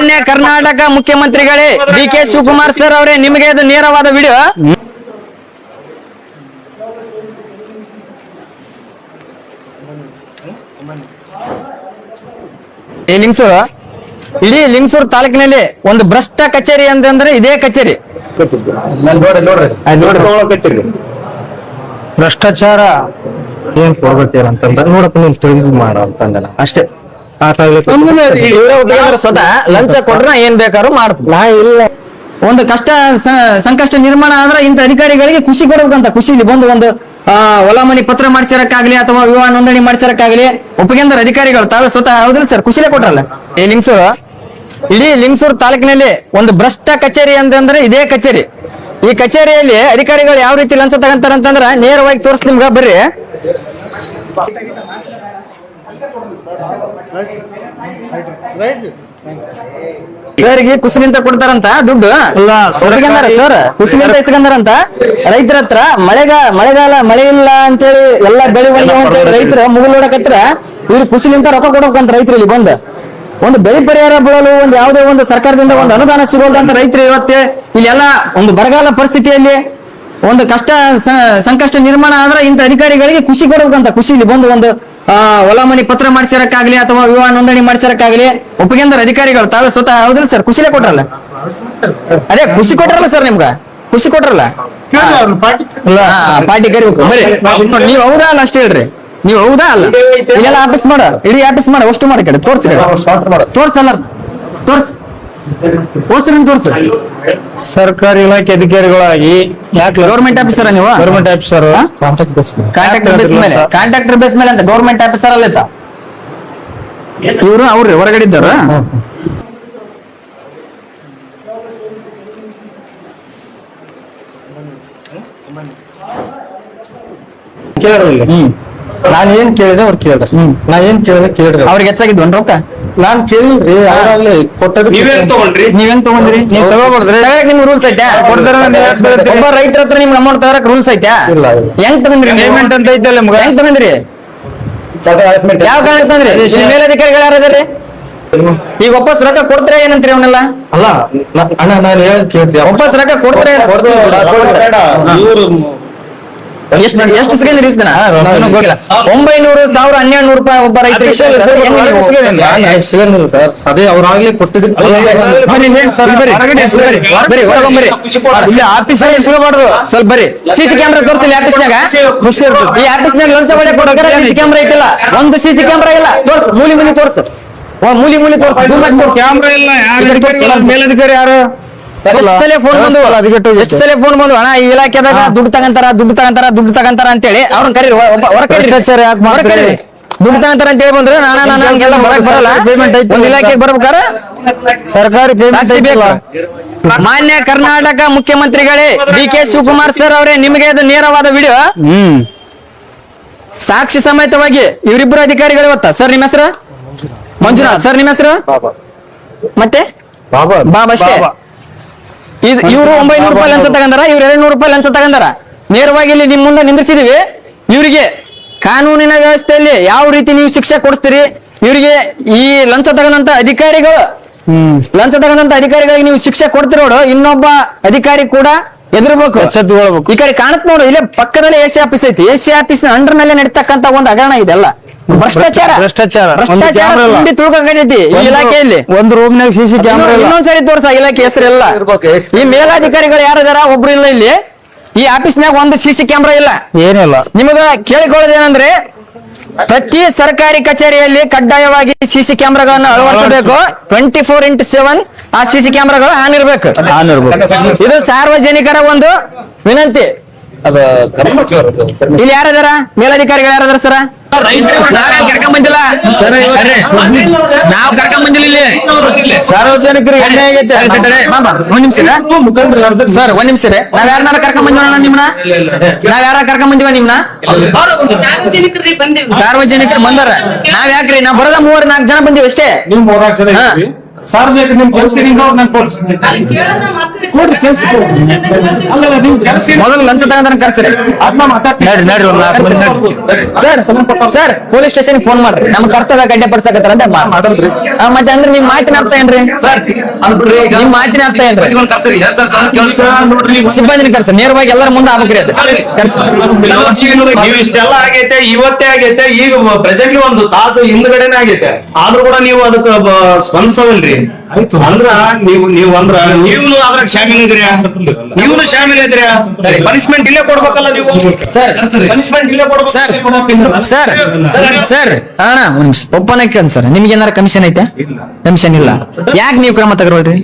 ಮಾನ್ಯ ಕರ್ನಾಟಕ ಮುಖ್ಯಮಂತ್ರಿಗಳೇ ಡಿ.ಕೆ. ಶಿವಕುಮಾರ್ ಸರ್ ಅವರೇ, ನಿಮಗೆ ಇದು ನೇರವಾದ ವಿಡಿಯೋ. ಈ ಲಿಂಗಸೂರು, ಇಡೀ ಲಿಂಗಸೂರು ತಾಲೂಕಿನಲ್ಲಿ ಒಂದು ಭ್ರಷ್ಟ ಕಚೇರಿ ಅಂತಂದ್ರೆ ಇದೇ ಕಚೇರಿ. ಭ್ರಷ್ಟಾಚಾರ ಏನ್ ಕೊಡ್ಬೇಕೇನ ಅಂತಂದ್ರೆ ನೋಡಪ್ಪ, ನೀನ್ ತಿಳಿದು ಮಾಡ ಅಂತಂದಲ್ಲ ಅಷ್ಟೇ. ಸ್ವತಃ ಲಂಚ ಕೊಟ್ರ ಏನ್ ಬೇಕಾದ್ರೂ ಮಾಡ್ತೀವಿ. ನಾ ಇಲ್ಲ, ಒಂದು ಕಷ್ಟ ಸಂಕಷ್ಟ ನಿರ್ಮಾಣ ಆದ್ರೆ ಇಂಥ ಅಧಿಕಾರಿಗಳಿಗೆ ಖುಷಿ ಕೊಡ್ಬೇಕಂತ, ಖುಷಿಲಿ ಬಂದು ಒಂದು ಹೊಲ ಮನಿ ಪತ್ರ ಮಾಡಿಸಿರಕ್ಕಾಗ್ಲಿ ಅಥವಾ ವಿವಾಹ ನೋಂದಣಿ ಮಾಡಿಸಿರಕ್ಕಾಗ್ಲಿ ಒಪ್ಪಿಗೆಂದ್ರ ಅಧಿಕಾರಿಗಳು ತಾವೇ ಸ್ವತಃ. ಹೌದಿಲ್ಲ ಸರ್? ಖುಷಿಲೇ ಕೊಟ್ರಲ್ಲ. ಈ ಲಿಂಗಸೂರು, ಇಡೀ ಲಿಂಗಸೂರು ತಾಲೂಕಿನಲ್ಲಿ ಒಂದು ಭ್ರಷ್ಟ ಕಚೇರಿ ಅಂತಂದ್ರೆ ಇದೇ ಕಚೇರಿ. ಈ ಕಚೇರಿಯಲ್ಲಿ ಅಧಿಕಾರಿಗಳು ಯಾವ ರೀತಿ ಲಂಚ ತಗಂತಾರ ಅಂತಂದ್ರ ನೇರವಾಗಿ ತೋರಿಸ್ ನಿಮ್ಗ. ಬರ್ರಿ, ಸರ್ಗೆ ಕುಸಿಲಿಂತ ಕೊಡ್ತಾರಂತ ದುಡ್ಡು. ಸರ್ ಕುಸಿಲಿಂತ ಇಸ್ಕೊಂಡಾರಂತ ರೈತರ ಹತ್ರ. ಮಳೆಗಾಲ ಮಳೆ ಇಲ್ಲ ಅಂತೇಳಿ ಎಲ್ಲ ಬೆಳೆ ಅಂತೇಳಿ ರೈತರ ಮುಗಿಲ್ ನೋಡಕತ್ರ ಇವ್ರು ಕುಸಿಲಿಂತ ರೊಕ್ಕ ಕೊಡ್ಬೇಕಂತ ರೈತರು ಇಲ್ಲಿ ಬಂದು ಒಂದು ಬೆಳೆ ಪರಿಹಾರ ಬೀಳಲು ಒಂದು ಯಾವುದೇ ಒಂದು ಸರ್ಕಾರದಿಂದ ಒಂದು ಅನುದಾನ ಸಿಗೋದಂತ ರೈತರು ಇವತ್ತೇ ಇಲ್ಲೆಲ್ಲ ಒಂದು ಬರಗಾಲ ಪರಿಸ್ಥಿತಿಯಲ್ಲಿ ಒಂದು ಕಷ್ಟ ಸಂಕಷ್ಟ ನಿರ್ಮಾಣ ಆದ್ರೆ ಇಂಥ ಅಧಿಕಾರಿಗಳಿಗೆ ಖುಷಿ ಕೊಡ್ಬೇಕಂತ, ಖುಷಿಲಿ ಬಂದು ಒಂದು ಹೊಲ ಮನಿ ಪತ್ರ ಮಾಡಿಸಿರಕ್ಕಾಗ್ಲಿ ಅಥವಾ ವಿವಾಹ ನೋಂದಣಿ ಮಾಡಿಸಿರಕ್ಕಾಗ್ಲಿ ಒಪ್ಪಿಗೆಂದ್ರ ಅಧಿಕಾರಿಗಳು ತಾವೇ ಸ್ವತಃ. ಹೌದಿಲ್ಲ ಸರ್? ಖುಷಿಲೇ ಕೊಟ್ರಲ್ಲ. ಅದೇ ಖುಷಿ ಕೊಟ್ರಲ್ಲ ಸರ್, ನಿಮ್ಗ ಖುಷಿ ಕೊಟ್ರಲ್ಲ. ಪಾರ್ಟಿ ಕರಿಬೇಕು. ಬರೀ ನೀವ್ ಹೌದಾ ಅಲ್ಲ ಅಷ್ಟೇ ಹೇಳ್ರಿ. ನೀವು ಹೌದಾ ಅಲ್ಲ? ಇಲ್ಲೆಲ್ಲ ಆಫೀಸ್ ಮಾಡ, ಇಡೀ ಆಫೀಸ್ ಮಾಡ, ಅಷ್ಟು ಮಾಡ ಕಡೆ ತೋರ್ಸಿ, ತೋರ್ಸಲ್ಲ ತೋರ್ಸ್ ತೋರ್ಸ. ಸರ್ಕಾರಿ ಇಲಾಖೆ ಅಧಿಕಾರಿಗಳಾಗಿ ಯಾಕೆ ಗೌರ್ಮೆಂಟ್ ಆಫೀಸರ್ ನೀವು? ಗೌರ್ಮೆಂಟ್ ಆಫೀಸರ್ ಕಾಂಟ್ರಾಕ್ಟರ್ ಬೇಸ್ ಮೇಲೆ ಅಂತ ಗೌರ್ಮೆಂಟ್ ಆಫೀಸರ್ ಅಲ್ಲ ಇವರು. ಅವ್ರಿ ಹೊರಗಡೆ ಇದ್ದಾರ. ನಾನ್ ಏನ್ ಕೇಳಿದೆ ಅವ್ರು ಕೇಳ್ರಿ, ನಾ ಏನ್ ಕೇಳಿದೆ ಕೇಳ್ರಿ. ಅವ್ರಿಗೆ ಹೆಚ್ಚಾಗಿದ್ವು ರೊಕ್ಕ ನಾನ್ ಕೇಳಿಲ್ರಿ, ಅವ್ರಾಗ್ಲಿ ಕೊಟ್ಟದ್ದು. ನೀವೇನ್ ತಗೊಂಡ್ರಿ? ನೀವ್ ತಗೋಬಾರ್ದ್ರಿ. ನಿಮ್ ರೂಲ್ಸ್ ಐತೆ? ಒಬ್ಬ ರೈತರ ಹತ್ರ ನಿಮ್ಗೆ ಅಮೌಂಟ್ ತಗೋಕ್ ರೂಲ್ಸ್ ಐತೆ? ಹೆಂಗ್ ತಗೊಂಡ್ರಿ? ಪೇಮೆಂಟ್ ಅಂತ ಐತಲ್ಲ, ಹೆಂಗ್ ತಗೊಂಡ್ರಿ? ಯಾವ ಕಾರಣಕ್ಕೆ ತಂದ್ರಿ? ಮೇಲಧಿಕಾರಿಗಳು ಯಾರದಾರಿ? ಈಗ ವಾಪಸ್ ರೊಕ್ಕ ಕೊಡ್ತಾರೆ ಏನಂತ್ರಿ ಅವನ್ನೆಲ್ಲ? ಅಲ್ಲ ಅಣ್ಣ, ನಾನು ಹೇಳಿ ಕೇಳ್ತೀವಿ, ವಾಪಸ್ ರೊಕ್ಕ ಕೊಡ್ತಾರೆ. ಎಷ್ಟು ಸಿಗಂದ್ರಿ? 900, 1000, 1200 ರೂಪಾಯಿ ಒಬ್ಬ ರೈತರಿಗೆ ಸಿಗಂಗಿಲ್ಲ ಸರ್. ಅದೇ ಅವ್ರಾಗ್ಲೇ ಕೊಟ್ಟಿದ್ದು. ಸ್ವಲ್ಪ ಬರ್ರಿ, ಸಿಸಿ ಕ್ಯಾಮ್ರಾ ತೋರಿಸಿಲ್ಲ ಆಫೀಸ್ನಾಗ. ಈ ಆಫೀಸ್ನಾಗ ಲಂಚ ಹೊಡೆ ಕೊಡೋಕೆ ಸಿಸಿ ಕ್ಯಾಮ್ರಾ ಇಟ್ಟಿಲ್ಲ. ಒಂದು ಸಿಸಿ ಕ್ಯಾಮ್ರಾ ಇಲ್ಲ. ತೋರ್ಸು, ಮೂಲಿ ತೋರ್ಸು, ಮೂಲಿ ತೋರ್ಸು. ಕ್ಯಾಮ್ರಾ ಇಲ್ಲ. ಮೇಲಧಿಕಾರಿ ಯಾರು? ಎಷ್ಟು ಸಲ ಫೋನ್ ಬಂದು ಅಣ್ಣ ಈ ಇಲಾಖೆದಾಗ ದುಡ್ಡು ತಗಂತಾರ ಅಂತೇಳಿ ಅವ್ರನ್ನ ಕರೀರಿ, ದುಡ್ಡು ತಗಂತಾರ ಅಂತ ಹೇಳಿ ಬಂದ್ರೆ ನಾನೆಲ್ಲ ಬರಕ್ ಬರಲ್ಲ. ಒಂದು ಇಲಾಖೆಗೆ ಬರ್ಬೇಕಾರ ಸರ್ಕಾರಿ ಬೇಕು. ಮಾನ್ಯ ಕರ್ನಾಟಕ ಮುಖ್ಯಮಂತ್ರಿಗಳೇ ಡಿ.ಕೆ. ಶಿವಕುಮಾರ್ ಸರ್ ಅವರೇ, ನಿಮಗೆ ಇದು ನೇರವಾದ ವಿಡಿಯೋ. ಸಾಕ್ಷಿ ಸಮೇತವಾಗಿ ಇವರಿಬ್ಬರು ಅಧಿಕಾರಿಗಳು ಇವತ್ತ. ಸರ್ ನಿಮ್ಮ ಹೆಸರು? ಮಂಜುನಾಥ್. ಸರ್ ನಿಮ್ಮ ಹೆಸರು? ಮತ್ತೆ ಬಾಬಾ ಅಷ್ಟೇ. ಇವರು 900 ರೂಪಾಯಿ ಲಂಚ ತಗಂದಾರ, ಇವ್ರು 200 ರೂಪಾಯಿ ಲಂಚ ತಗಂದಾರ. ನೇರವಾಗಿ ಇಲ್ಲಿ ನಿಮ್ ಮುಂದೆ ನಿಂದಿಸಿದೀವಿ. ಇವರಿಗೆ ಕಾನೂನಿನ ವ್ಯವಸ್ಥೆಯಲ್ಲಿ ಯಾವ ರೀತಿ ನೀವು ಶಿಕ್ಷೆ ಕೊಡಿಸ್ತೀರಿ? ಇವರಿಗೆ ಈ ಲಂಚ ತಗಂತ ಅಧಿಕಾರಿಗಳಿಗೆ ನೀವು ಶಿಕ್ಷೆ ಕೊಡ್ತೀರಿ ನೋಡು, ಇನ್ನೊಬ್ಬ ಅಧಿಕಾರಿ ಕೂಡ ಎದುರ್ಬೇಕು, ಈ ಕಡೆ ಕಾಣತ್ ನೋಡು. ಇಲ್ಲೇ ಪಕ್ಕದಲ್ಲಿ ಎಸಿ ಆಫೀಸ್ ಐತಿ. ಎಸಿ ಆಫೀಸ್ ಅಂಡರ್ ನಲ್ಲೇ ನಡೀತಕ್ಕಂತ ಒಂದು ಹಗರಣ ಇದೆಲ್ಲ. ಭ್ರಷ್ಟಾಚಾರ ತುಂಬಿ ತೂಕೈತಿ ಈ ಇಲಾಖೆಯಲ್ಲಿ. ಒಂದು ರೂಮ್ನಾಗ ಸಿಸಿ ಕ್ಯಾಮ್ರಾ. ಇನ್ನೊಂದ್ಸರಿ ತೋರ್ಸ ಇಲಾಖೆ ಹೆಸರೆಲ್ಲ. ಈ ಮೇಲಾಧಿಕಾರಿಗಳು ಯಾರಿದಾರ? ಒಬ್ರು ಇಲ್ಲ ಇಲ್ಲಿ. ಈ ಆಫೀಸ್ನಾಗ ಒಂದು ಸಿಸಿ ಕ್ಯಾಮ್ರಾ ಇಲ್ಲ, ಏನಿಲ್ಲ. ನಿಮಗ ಕೇಳಿಕೊಳ್ಳೋದೇನಂದ್ರೆ ಪ್ರತಿ ಸರ್ಕಾರಿ ಕಚೇರಿಯಲ್ಲಿ ಕಡ್ಡಾಯವಾಗಿ ಸಿಸಿ ಕ್ಯಾಮ್ರಾಗಳನ್ನು ಅಳವಡಿಸಬೇಕು. 24x7 ಆ ಸಿಸಿ ಕ್ಯಾಮ್ರಾಗಳು ಆನ್ ಇರ್ಬೇಕು. ಇದು ಸಾರ್ವಜನಿಕರ ಒಂದು ವಿನಂತಿ. ಇಲ್ಲಿ ಯಾರದಾರ? ಮೇಲಧಿಕಾರಿಗಳು ಯಾರದಾರ ಸರ? ಕರ್ಕೊಂಡ್ ಬಂದಿಲ್ಲ, ನಾವು ಕರ್ಕೊಂಡ್ ಬಂದಿಲ್ಲ. ಇಲ್ಲಿ ಸಾರ್ವಜನಿಕರಿಗೆ ಅನ್ಯಾಯ ಆಗೈತೆ. ಒಂದ್ ನಿಮಿಷ ಸರ್, ಒಂದ್ ನಿಮಿಷ. ನಾವ್ ಯಾರನ್ನಾರ ಕರ್ಕೊಂಡ್ ಬಂದಿವ ನಿಮ್ನ? ನಾವ್ ಯಾರ ಕರ್ಕೊಂಡ್ ಬಂದಿವ ನಿಮ್ನ? ಸಾರ್ವಜನಿಕರು ಬಂದಾರ. ನಾವ್ ಯಾಕ್ರಿ? ನಾವ್ ಬರೋದ 3-4 ಜನ ಬಂದಿವಿ ಅಷ್ಟೇ. ಸರ್ ಬೇಕು ನಿಮ್ ಕೆಲಸ ಕೊಡ್ರಿ ಕೆಲಸ ಅಲ್ಲ ನಿಮ್ ಕೆಲಸ ಮೊದಲು ಲಂಚ ತಗೊಂಡ್ರೆ ಕರ್ಸ್ರಿ ನಡ್ರಿ ನಡ್ರಿ ಒಂದ್ 4 ಮಂದಿ ಸರ್ ಪೊಲೀಸ್ ಸ್ಟೇಷನ್ ಫೋನ್ ಮಾಡ್ರಿ ನಮ್ ಕರ್ತವ್ಯ ಗಡ್ಡೆ ಪಡ್ಸಕತ್ತಾರ ಅಂತ ಮಾಡಲ್ರಿ ಮತ್ತೆ ಅಂದ್ರೆ ನಿಮ್ ಮಾತಿನ ಅರ್ಥ ಏನ್ರಿ ನಿಮ್ ಮಾತಿನ ಅರ್ಥ ಏನ್ರಿ ಕೆಲಸ ನೋಡ್ರಿ ಸಿಬ್ಬಂದಿನ ಕರ್ಸ ನೇರವಾಗಿ ಎಲ್ಲರ ಮುಂದೆ ಆಗ್ಬೇಕ್ರಿ ಅದು ಕರ್ಸಿ ನೀವು ಇಷ್ಟೆಲ್ಲ ಆಗೈತೆ ಇವತ್ತೇ ಆಗೈತೆ ಈಗ ಪ್ರೆಸೆಂಟ್ಲಿ ಒಂದು ತಾಸು ಹಿಂದ್ಗಡೆನೆ ಆಗೈತೆ ಆದ್ರೂ ಕೂಡ ನೀವು ಅದಕ್ಕೆ ಸ್ಪಂದಿಸವಲ್ರಿ ಅಂದ್ರ ನೀವು ಅಂದ್ರ ನೀವು ಅದ್ರಾಗ ಶಾಮಿಲ್ ಇದ್ರಿ ನೀವು ಶಾಮಿಲ್ ಇದ್ರಿ ಪನಿಷ್ಮೆಂಟ್ ಇಲ್ಲೇ ಕೊಡ್ಬೇಕಲ್ಲ ನೀವು ಸರ್ ಪನಿಷ್ಮೆಂಟ್ ಇಲ್ಲೇ ಕೊಡ್ಬೇಕು ಸರ್ ಸರ್ ಅಣ್ಣ ಒಂದ್ ನಿಮಿಷ ಒಪ್ಪನಕ್ಕೆ ಸರ್ ನಿಮ್ಗೆ ಏನಾರ ಕಮಿಷನ್ ಐತೆ ಕಮಿಷನ್ ಇಲ್ಲ ಯಾಕೆ ನೀವು ಕ್ರಮ ತಗೊಳ್ರಿ